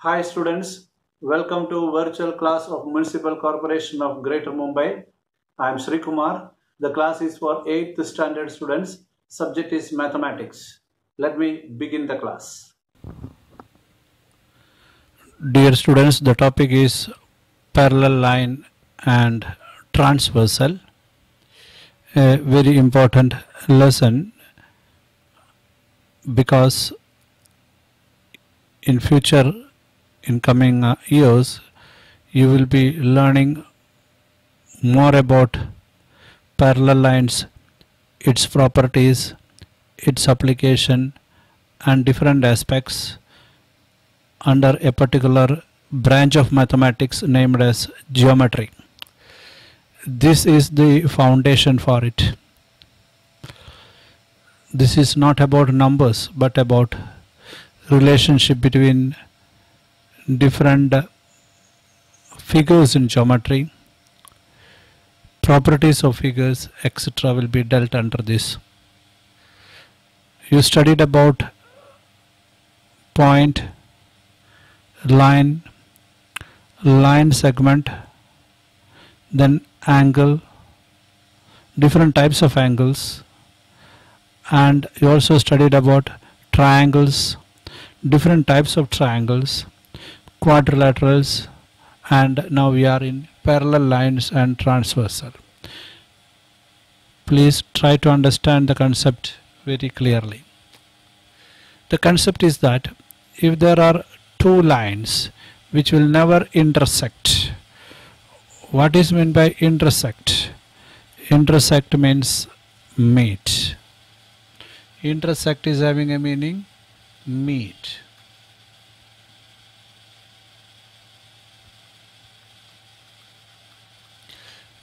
Hi students, welcome to virtual class of Municipal Corporation of Greater Mumbai. I am Sri Kumar. The class is for 8th standard students. Subject is mathematics. Let me begin the class. Dear students, the topic is parallel line and transversal, a very important lesson because in future, in coming years, you will be learning more about parallel lines, its properties, its application and different aspects under a particular branch of mathematics named as geometry. This is the foundation for it. This is not about numbers but about relationship between different figures in geometry, properties of figures, etc. will be dealt under this. You studied about point, line, line segment, then angle, different types of angles, and you also studied about triangles, different types of triangles, quadrilaterals, and now we are in parallel lines and transversal. Please try to understand the concept very clearly. The concept is that if there are two lines which will never intersect, what is meant by intersect? Intersect means meet. Intersect is having a meaning meet.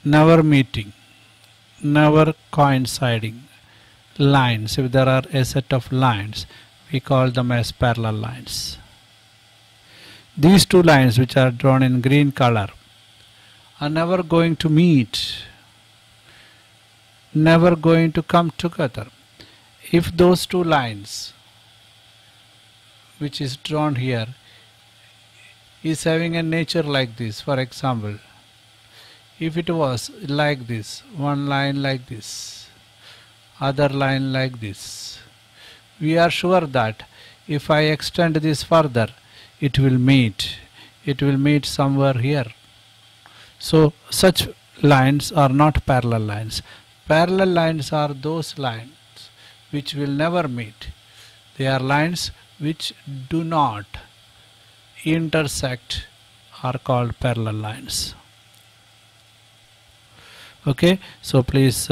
Never meeting, never coinciding lines. If there are a set of lines, we call them as parallel lines. These two lines which are drawn in green color are never going to meet, never going to come together. If those two lines which is drawn here is having a nature like this, for example, if it was like this, one line like this, other line like this, we are sure that if I extend this further, it will meet somewhere here. So such lines are not parallel lines. Parallel lines are those lines which will never meet. They are lines which do not intersect, are called parallel lines. Okay, so please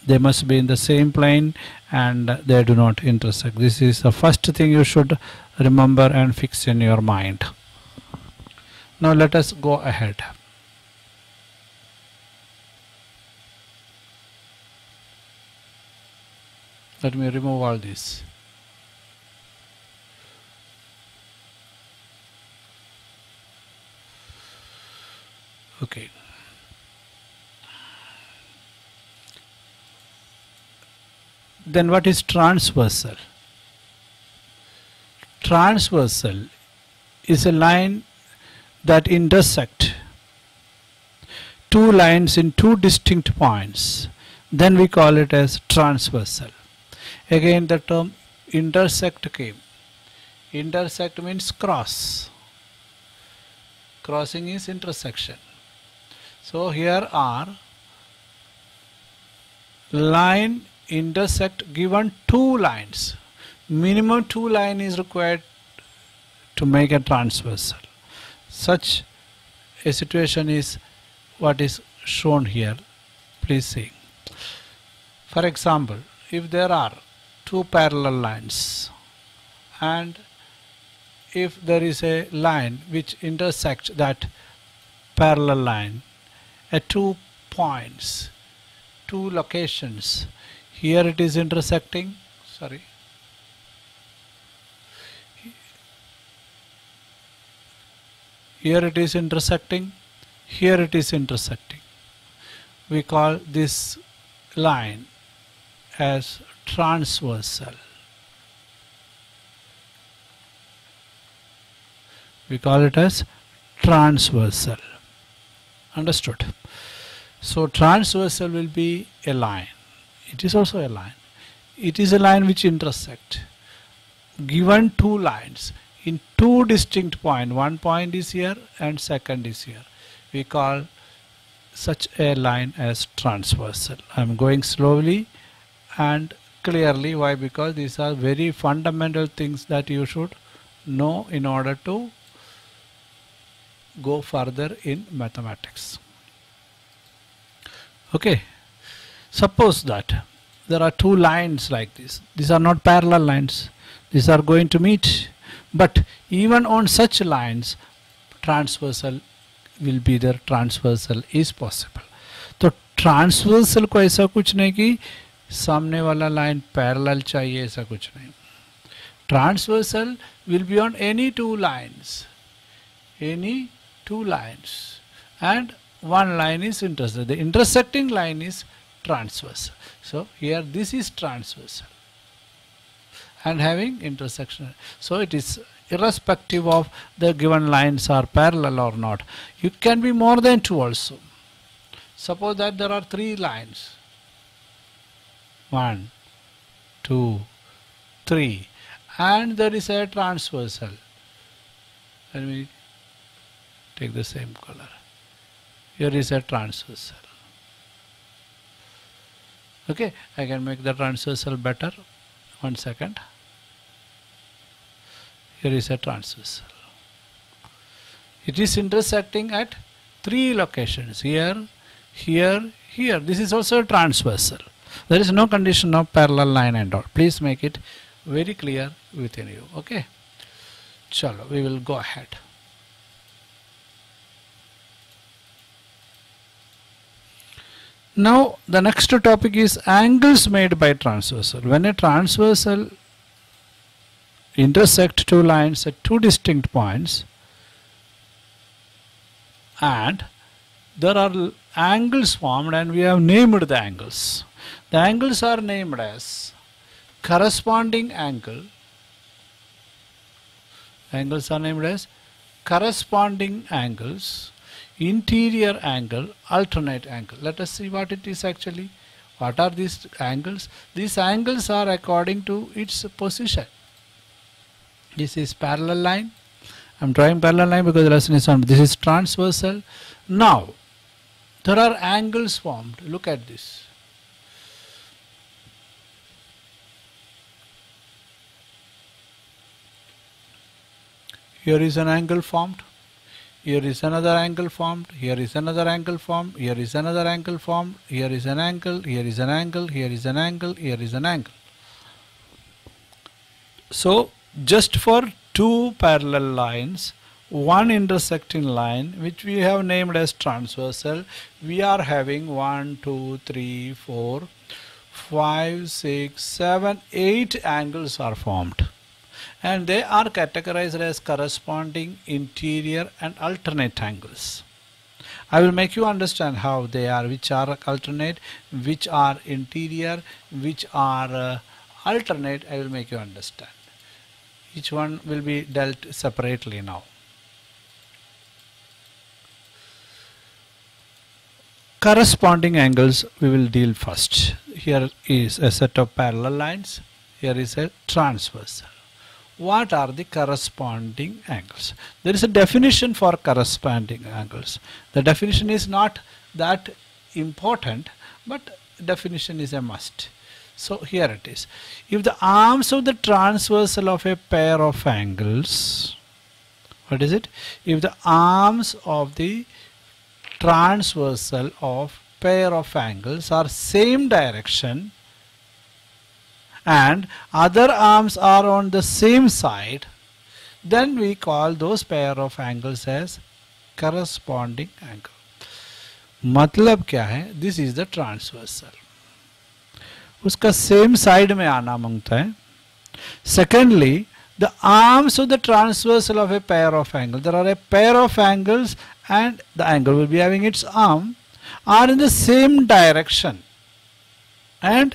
they must be in the same plane and they do not intersect. This is the first thing you should remember and fix in your mind. Now let us go ahead. Let me remove all this. Okay. Then what is transversal? Transversal is a line that intersect two lines in two distinct points. Then we call it as transversal. Again the term intersect came. Intersect means cross. Crossing is intersection. So here are line intersect given two lines. Minimum two lines is required to make a transversal. Such a situation is what is shown here. Please see. For example, if there are two parallel lines and if there is a line which intersects that parallel line at 2 points, 2 locations, here it is intersecting, here it is intersecting, here it is intersecting. We call this line as transversal. We call it as transversal. Understood? So transversal will be a line. It is also a line. It is a line which intersect. Given two lines in two distinct points, one point is here and second is here, we call such a line as transversal. I am going slowly and clearly. Why? Because these are very fundamental things that you should know in order to go further in mathematics. Okay, suppose that there are two lines like this. These are not parallel lines. These are going to meet, but even on such lines transversal will be there. Transversal is possible. तो transversal को ऐसा कुछ नहीं कि सामने वाला line parallel चाहिए, ऐसा कुछ नहीं. Transversal will be on any two lines, and one line is intersecting. The intersecting line is transversal. So here this is transversal and having intersection. So it is irrespective of the given lines are parallel or not. You can be more than two also. Suppose that there are three lines. 1, 2, 3, and there is a transversal. Let me take the same color. Here is a transversal. Okay, I can make the transversal better. 1 second. Here is a transversal. It is intersecting at three locations. Here, here, here. This is also a transversal. There is no condition of parallel line and all. Please make it very clear within you. Okay. Chalo, we will go ahead. Now the next topic is angles made by transversal. When a transversal intersect two lines at two distinct points and there are angles formed and we have named the angles. The angles are named as corresponding angle. Angles are named as corresponding angles, interior angle, alternate angle. Let us see what it is actually. What are these angles? These angles are according to its position. This is parallel line. I am drawing parallel line because the lesson is on. This is transversal. Now, there are angles formed. Look at this. Here is an angle formed. Here is another angle formed. Here is another angle formed. Here is another angle formed. Here is an angle. Here is an angle. Here is an angle. Here is an angle. So, just for two parallel lines, one intersecting line which we have named as transversal, we are having 1, 2, 3, 4, 5, 6, 7, 8 angles are formed. And they are categorized as corresponding interior and alternate angles. I will make you understand how they are, which are alternate, which are interior, which are alternate. I will make you understand. Each one will be dealt separately now. Corresponding angles we will deal first. Here is a set of parallel lines. Here is a transversal. What are the corresponding angles? There is a definition for corresponding angles. The definition is not that important, but definition is a must. So here it is. If the arms of the transversal of a pair of angles, what is it? If the arms of the transversal of pair of angles are same direction and other arms are on the same side, then we call those pair of angles as corresponding angle. मतलब क्या है? This is the transversal. उसका same side में आना मांगता है. Secondly, the arms of the transversal of a pair of angles. There are a pair of angles and the angle will be having its arm are in the same direction and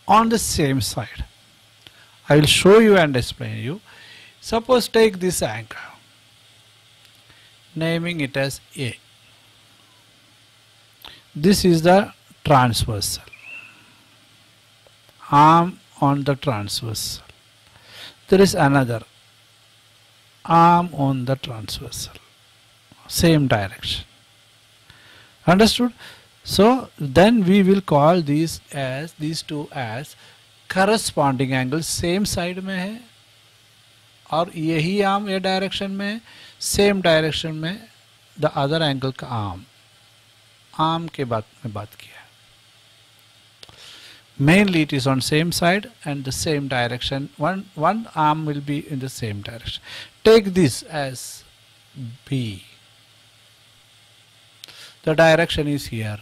on the same side. I will show you and explain you. Suppose take this angle, naming it as A. This is the transversal, arm on the transversal. There is another arm on the transversal, same direction. Understood? So then we will call these two as corresponding angles. Same side में है और यही arm ये direction में, same direction में the other angle का arm के बात में बात किया. Mainly it is on same side and the same direction. One arm will be in the same direction. Take this as B. The direction is here.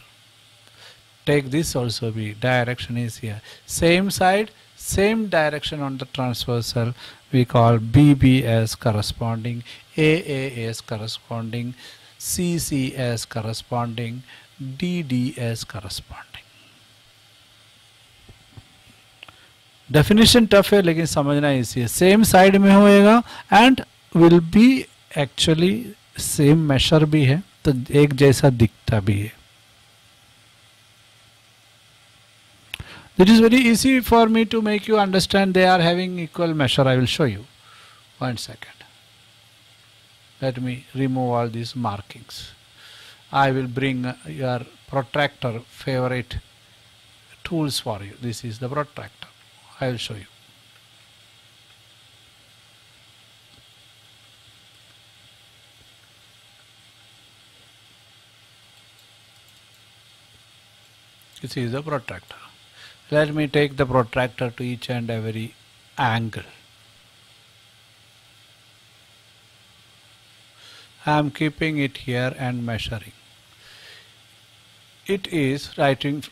Take this also B. Direction is here. Same side, same direction on the transversal. We call BB as corresponding, AA as corresponding, CC as corresponding, DD as corresponding. Definition tough है लेकिन समझना इसी है. Same side में होएगा and will be actually same measure भी है तो एक जैसा दिखता भी है. It is very easy for me to make you understand they are having equal measure. I will show you. 1 second. Let me remove all these markings. I will bring your protractor favorite tools for you. This is the protractor. I will show you. This is the protractor. Let me take the protractor to each and every angle. I am keeping it here and measuring. It is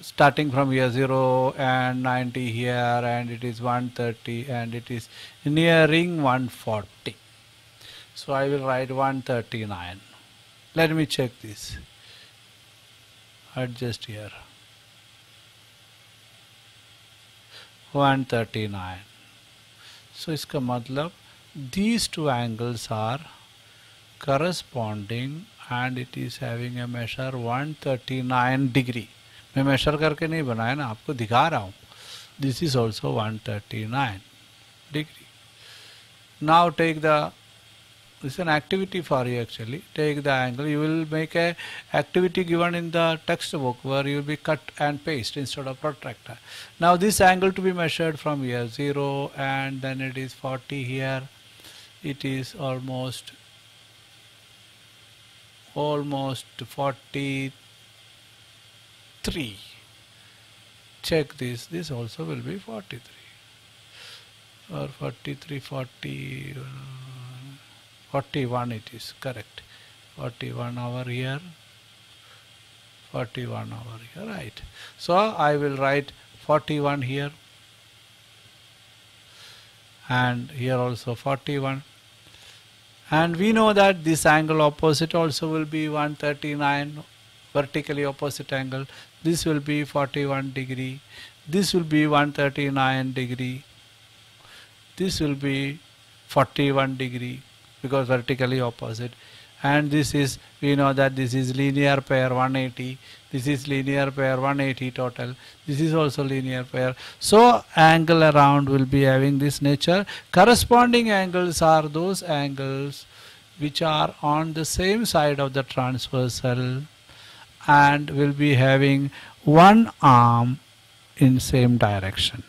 starting from here 0 and 90 here, and it is 130 and it is nearing 140. So I will write 139. Let me check this. Adjust here. 139. So इसका मतलब these two angles are corresponding and it is having a measure 139 degree. मैं measure करके नहीं बनाया ना, आपको दिखा रहा हूँ. This is also 139 degree. Now take the, this is an activity for you actually. Take the angle. You will make a activity given in the textbook where you will be cut and paste instead of protractor. Now this angle to be measured from here 0 and then it is 40 here. It is almost 43. Check this. This also will be 43 or 43, 40, 41 it is correct. 41 over here, 41 over here, right. So I will write 41 here and here also 41. And we know that this angle opposite also will be 139, vertically opposite angle. This will be 41 degree. This will be 139 degree. This will be 41 degree because vertically opposite. And this is, we know that this is linear pair 180. This is linear pair 180 total. This is also linear pair. So angle around will be having this nature. Corresponding angles are those angles which are on the same side of the transversal and will be having one arm in same direction.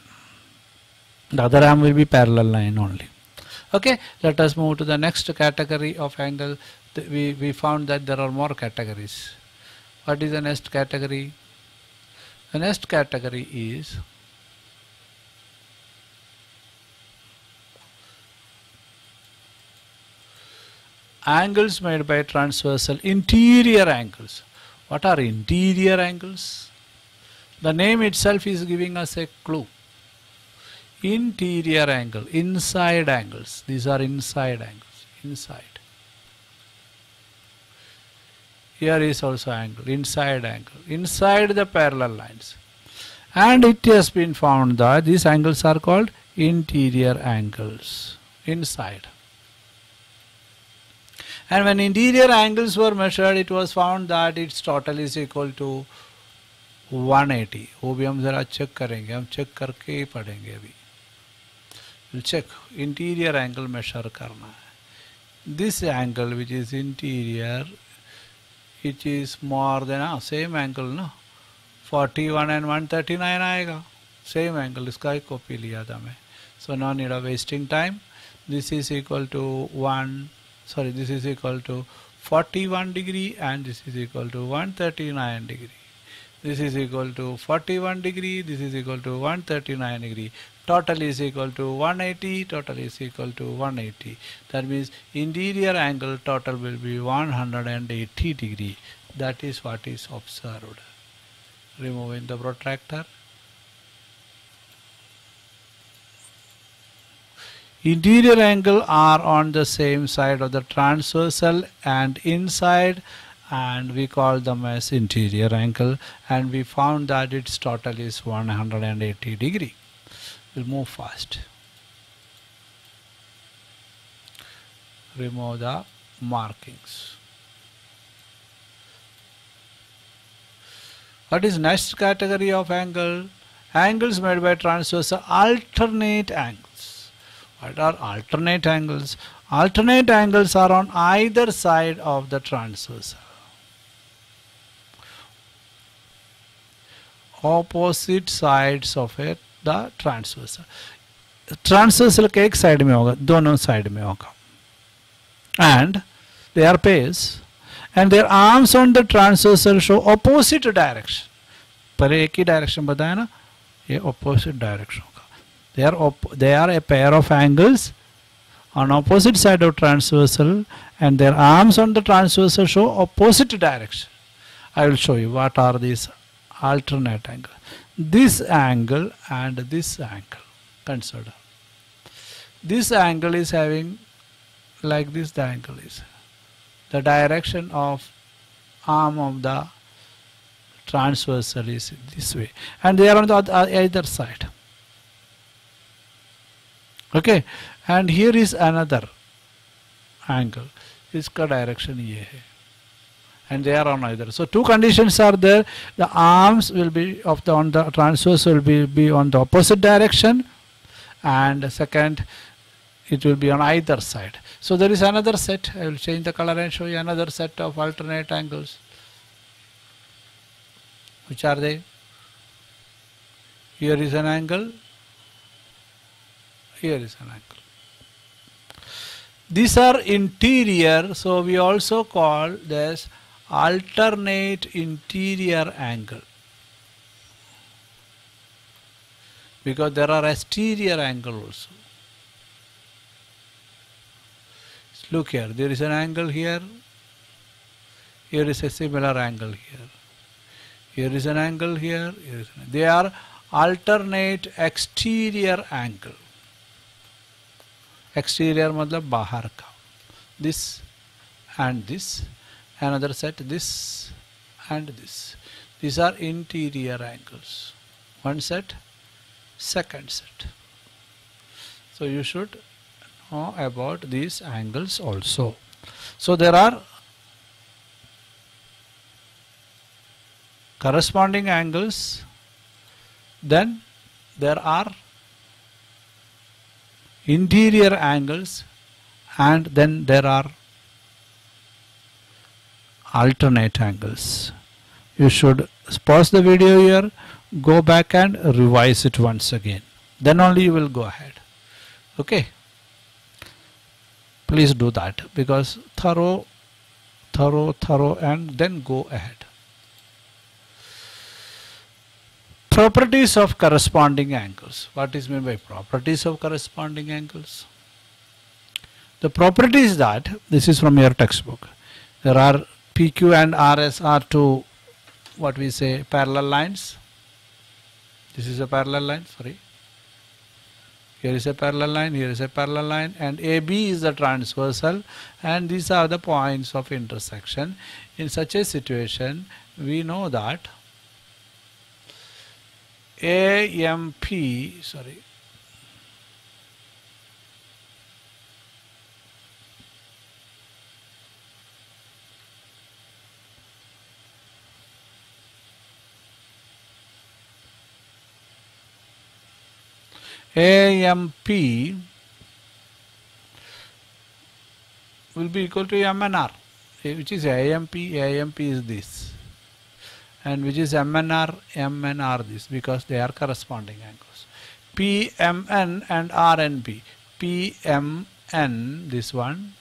The other arm will be parallel line only. Okay, let us move to the next category of angle. We found that there are more categories. What is the next category? The next category is angles made by transversal, interior angles. What are interior angles? The name itself is giving us a clue. Interior angle, inside angles. These are inside angles, inside. Here is also angle, inside the parallel lines. And it has been found that these angles are called interior angles, inside. And when interior angles were measured, it was found that its total is equal to 180. वो भी हम ज़रा check करेंगे, हम check करके ही पढ़ेंगे अभी. We'll check interior angle measure करना है. This angle which is interior, it is more than same angle ना, 41 and 139 आएगा. Same angle, इसका ही कॉपी लिया था मैं. So no need of wasting time. This is equal to this is equal to 41 degree and this is equal to 139 degree. This is equal to 41 degree, this is equal to 139 degree. Total is equal to 180, total is equal to 180. That means interior angle total will be 180 degree. That is what is observed. Removing the protractor. Interior angle are on the same side of the transversal and inside, and we call them as interior angle, and we found that its total is 180 degree. We'll move fast. Remove the markings. What is next category of angle? Angles made by transversal alternate angles. What are alternate angles? Alternate angles are on either side of the transversal. Opposite sides of it, the transversal. Transversal के एक side में होगा, दोनों side में होगा. And they are pairs. And their arms on the transversal show opposite direction. पर एक ही direction बताया ना, ये opposite direction होगा. They are a pair of angles on opposite side of transversal, and their arms on the transversal show opposite direction. I will show you what are these alternate angles. This angle and this angle. Consider. This angle is having like this. The angle is the direction of arm of the transversal is this way, and they are on the either side. Okay, and here is another angle. इसका direction ये है, and they are on either. So two conditions are there. The arms will be on the transverse will be on the opposite direction, and second, it will be on either side. So there is another set. I will change the color and show you another set of alternate angles. Which are they? Here is an angle. Here is an angle. These are interior, so we also call this alternate interior angle, because there are exterior angle also. Look here, there is an angle here, here is a similar angle here, here is an angle here, they are alternate exterior angle. Exterior मतलब बाहर का. This and this, another set this and this. These are interior angles. One set, second set. So you should know about these angles also. So there are corresponding angles, then there are interior angles, and then there are alternate angles. You should pause the video here, go back and revise it once again. Then only you will go ahead. Okay? Please do that, because thorough, and then go ahead. Properties of corresponding angles. What is meant by properties of corresponding angles? The property is that, this is from your textbook, there are PQ and RS are two, what we say, parallel lines. This is a parallel line, sorry. Here is a parallel line, here is a parallel line, and AB is the transversal, and these are the points of intersection. In such a situation, we know that AMP, sorry, AMP will be equal to MNR, which is AMP. AMP is this, and which is MNR. MNR this, because they are corresponding angles. PMN and RNB. PMN this one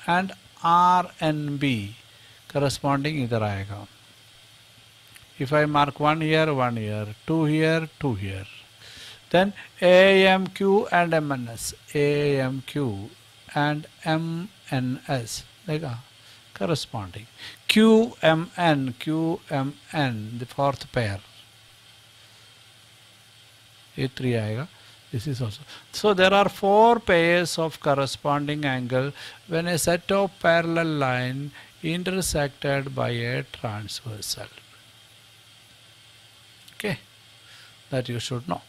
and RNB corresponding इधर आएगा. If I mark 1 here, 1 here, 2 here, 2 here, then AMQ and MNS, AMQ and MNS, देखा, corresponding. QMN, QMN, the fourth pair, A3 आएगा. This is also. So there are 4 pairs of corresponding angle when a set of parallel line intersected by a transversal. Okay, that you should know.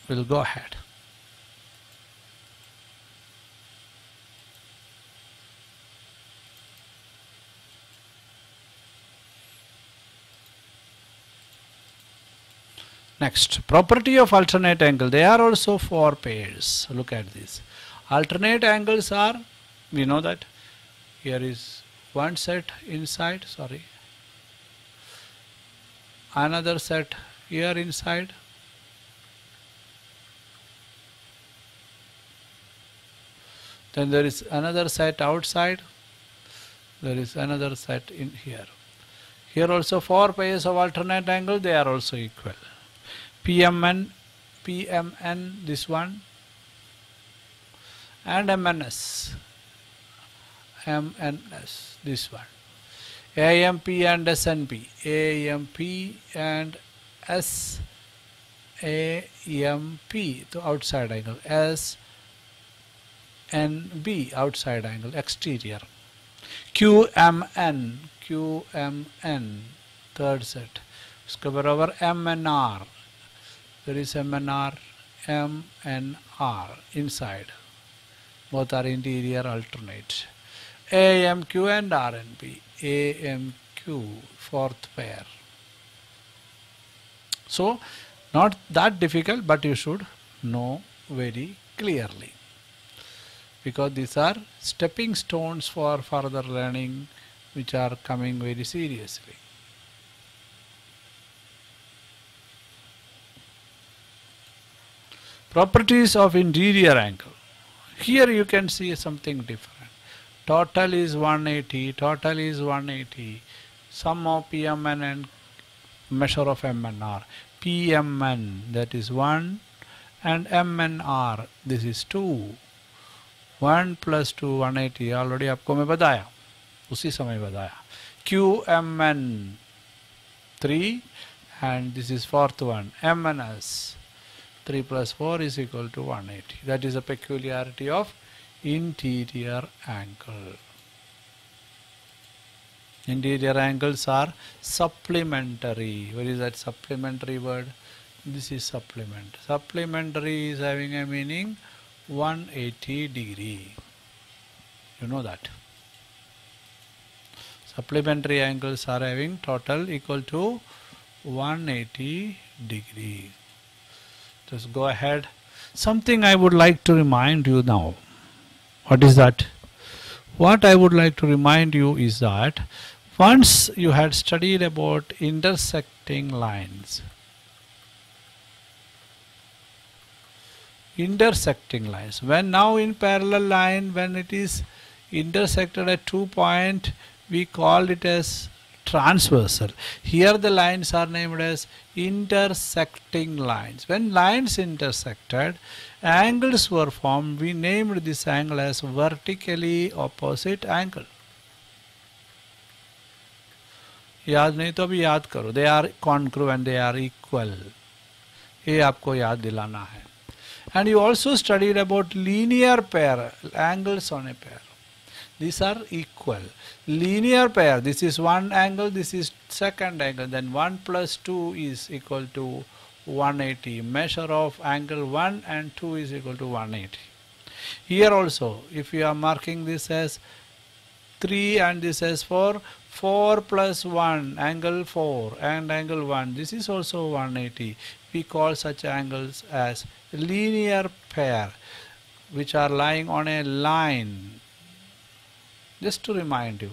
We'll go ahead. Next, property of alternate angle. They are also 4 pairs. Look at this. Alternate angles are, we know that here is one set inside, sorry, another set here inside, then there is another set outside, there is another set in here. Here also 4 pairs of alternate angle, they are also equal. PMN, this one, and MNS, this one. AMP and SNP, AMP and SAMP, the outside angle, SNB, outside angle, exterior. QMN, third set. उसके बराबर MNR, there is MNR, inside. Both are interior alternate. AMQ and RNB, AMQ, fourth pair. So, not that difficult, but you should know very clearly, because these are stepping stones for further learning, which are coming very seriously. Properties of interior angle. Here you can see something different. Total is 180, total is 180. Sum of PMN and measure of MNR. PMN, that is 1, and MNR, this is 2. 1 plus 2, 180, already आपको मैं बताया, उसी समय बताया. QMN 3, and this is fourth one, MNS 3 plus 4 is equal to 180. That is a peculiarity of interior angle. Interior angles are supplementary. What is that supplementary word? This is supplement. Supplementary is having a meaning 180 degree. You know that. Supplementary angles are having total equal to 180 degree. Just go ahead. Something I would like to remind you now. What is that? What I would like to remind you is that once you had studied about intersecting lines. Intersecting lines. When now in parallel line, when it is intersected at 2 points, we call it as transversal. Here the lines are named as intersecting lines. When lines intersected, angles were formed. We named this angle as vertically opposite angle. याद नहीं तो अभी याद करो. They are congruent, they are equal. ये आपको याद दिलाना है. And you also studied about linear pair, angles on a pair. These are equal. Linear pair, this is one angle, this is second angle, then 1 plus 2 is equal to 180. Measure of angle 1 and 2 is equal to 180. Here also, if you are marking this as 3 and this as 4, 4 plus 1, angle 4 and angle 1, this is also 180. we call such angles as linear pair, which are lying on a line. Just to remind you,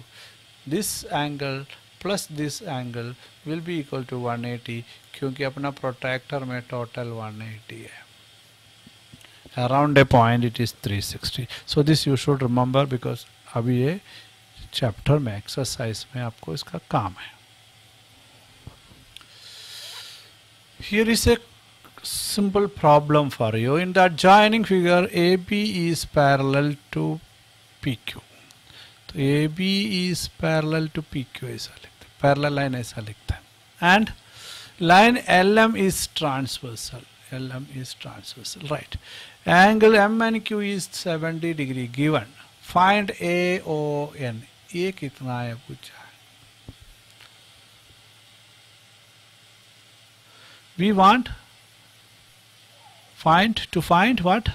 this angle plus this angle will be equal to 180, क्योंकि अपना protractor में total 180 है. Around a point it is 360. So this you should remember, because अभी ये chapter में exercise में आपको इसका काम है. Here is a simple problem for you. In the adjoining figure, AB is parallel to PQ. तो AB is parallel to PQ ऐसा लिखते हैं, parallel line ऐसा लिखता है. And line LM is transversal. LM is transversal, right? Angle M and Q is 70 degree given. Find AON. ये कितना है पूछा है. We want to find what?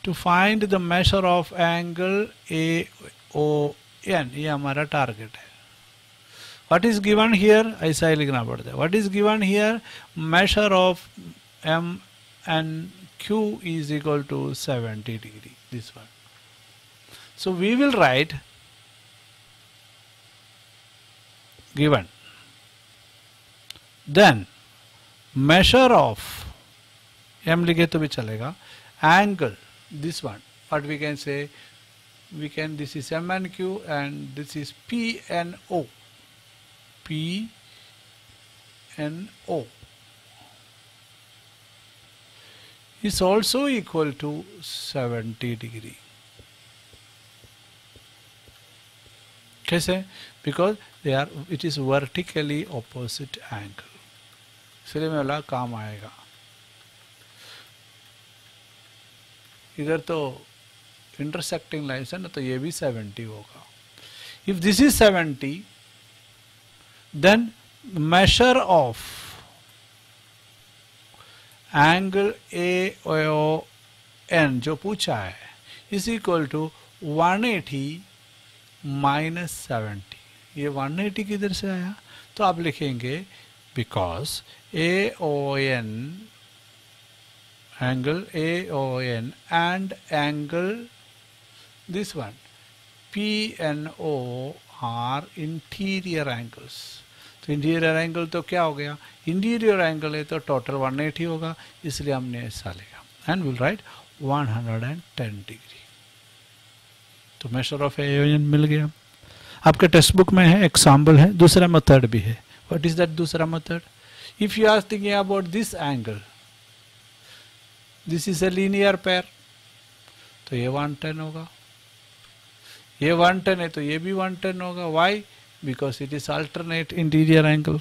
To find the measure of angle AON. ये हमारा टारगेट है. What is given here? ऐसा ही लिखना पड़ता है. What is given here? Measure of M and Q is equal to 70 degree. This one. So we will write given. Then measure of M लिखे तो भी चलेगा. Angle, this one, what we can say, this is M and Q and this is P and O. P and O is also equal to 70 degree. कैसे? Because it is vertically opposite angle. इसलिए मैं बोला काम आएगा. इधर तो intersecting lines है ना, तो ये भी 70 होगा. If this is 70, then measure of angle AON जो पूछा है is equal to 180 minus 70. ये 180 किधर से आया? तो आप लिखेंगे because AON, angle AON and angle this one P and O are interior angles. तो इंटीरियर एंगल तो क्या हो गया? इंटीरियर एंगल है तो टोटल 180 होगा, इसलिए हमने ऐसा लिखा. And will write 110 degree. तो मेजर ऑफ एओएन मिल गया. आपके टेक्स्ट बुक में है, एग्जाम्पल है, दूसरा मेथड भी है. व्हाट इज दैट दूसरा method? If you are thinking about this angle, this is a linear pair, तो ये 110 होगा. ये 110 है तो ये भी 110 होगा. Y? Because it is alternate interior angle.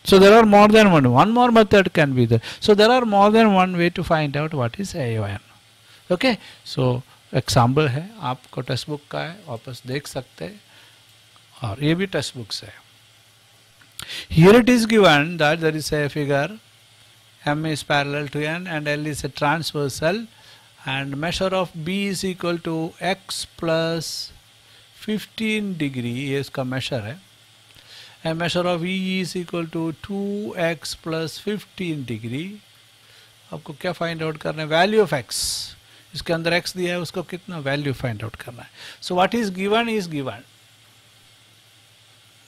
So there are more than one more method can be there. So there are more than one way to find out what is AON. Okay, so example है, आपको text book का है, वापस देख सकते हैं, और ये भी टेक्स्ट बुक से है. Here it is given that there is a figure, M is parallel to N and L is a transversal, and measure of B is equal to X plus 15 degree, ये इसका measure है. And measure of E is equal to 2x plus 15 degree. आपको क्या find out करना है? Value of x. इसके अंदर x दिया है, उसको कितना value find out करना है. So what is given is given.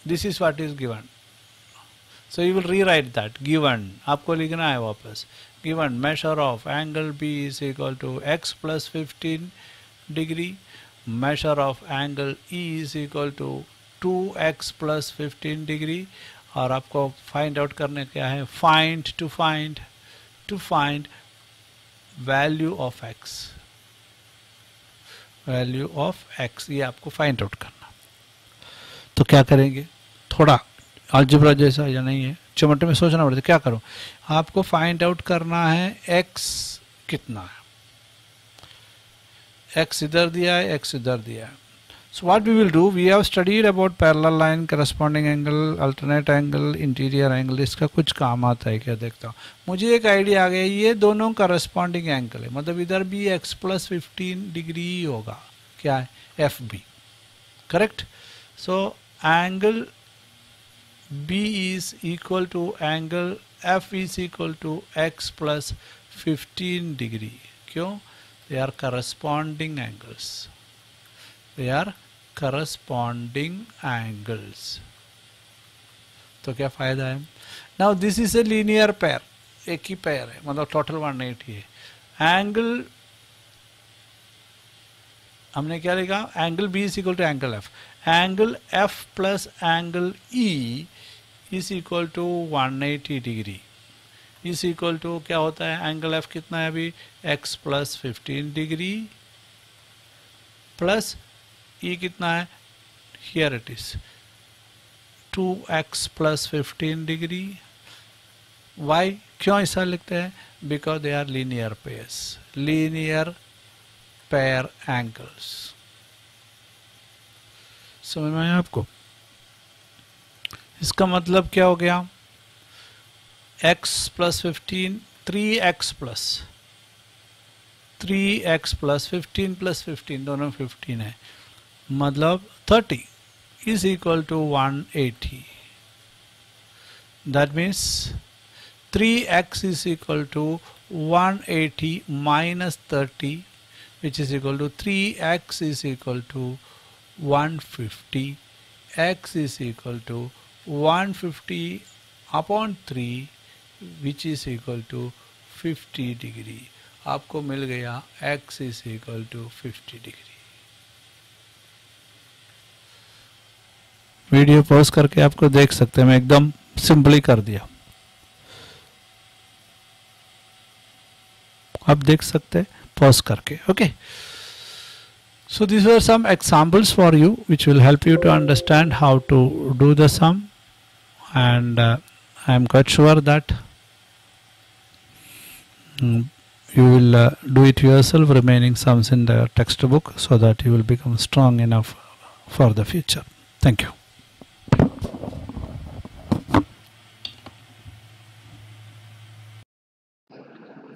This is what is given. So you will rewrite that. Given. आपको लिखना है वापस. Given measure of angle B is equal to x plus 15 degree. Measure of angle E is equal to 2x plus 15 degree. और आपको find out करने क्या है? To find value of x. Value of x, ये आपको find out करना. तो क्या करेंगे? थोड़ा अलजेब्रा जैसा या नहीं है, चमटे में सोचना पड़ता है. क्या करो? आपको find out करना है x कितना है. x इधर दिया है, x इधर दिया है. So what we will do, we have studied about parallel line, corresponding angle, alternate angle, interior angle. इसका कुछ काम आता है क्या? देखता हूँ. मुझे एक आइडिया आ गया, ये दोनों corresponding angle है, मतलब इधर भी x plus 15 डिग्री होगा. क्या है? FB. Correct? So angle B is equal to angle F is equal to x plus 15 degree. क्यों? They are corresponding angles. They are corresponding angles. तो क्या फायदा है? Now this is a linear pair. एक ही pair है, मतलब total 180 है. Angle हमने क्या लिखा? Angle B is equal to angle F. Angle F plus angle E is equal to 180 degree. is equal to क्या होता है? Angle F कितना है अभी? X plus 15 degree plus E कितना है? Here it is 2x plus 15 degree. Why? क्यों ऐसा लिखते हैं? Because they are linear pairs. Linear pair angles. समझ में आया आपको? इसका मतलब क्या हो गया? x plus 15, 3x plus 15 plus 15 दोनों 15 है, मतलब 30 is equal to 180. That means 3x is equal to 180 minus 30, which is equal to 3x is equal to 150. X is equal to 150 upon 3, which is equal to 50 degree. आपको मिल गया x is equal to 50 degree. Video pause करके आपको देख सकते हैं, मैं एकदम simply कर दिया. आप देख सकते हैं पॉज करके. Okay, so these were some examples for you which will help you to understand how to do the sum, and I am quite sure that you will do it yourself, remaining sums in the textbook, so that you will become strong enough for the future. Thank you.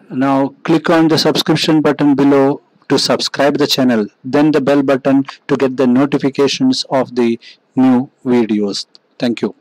Now click on the subscription button below to subscribe the channel, then the bell button to get the notifications of the new videos. Thank you.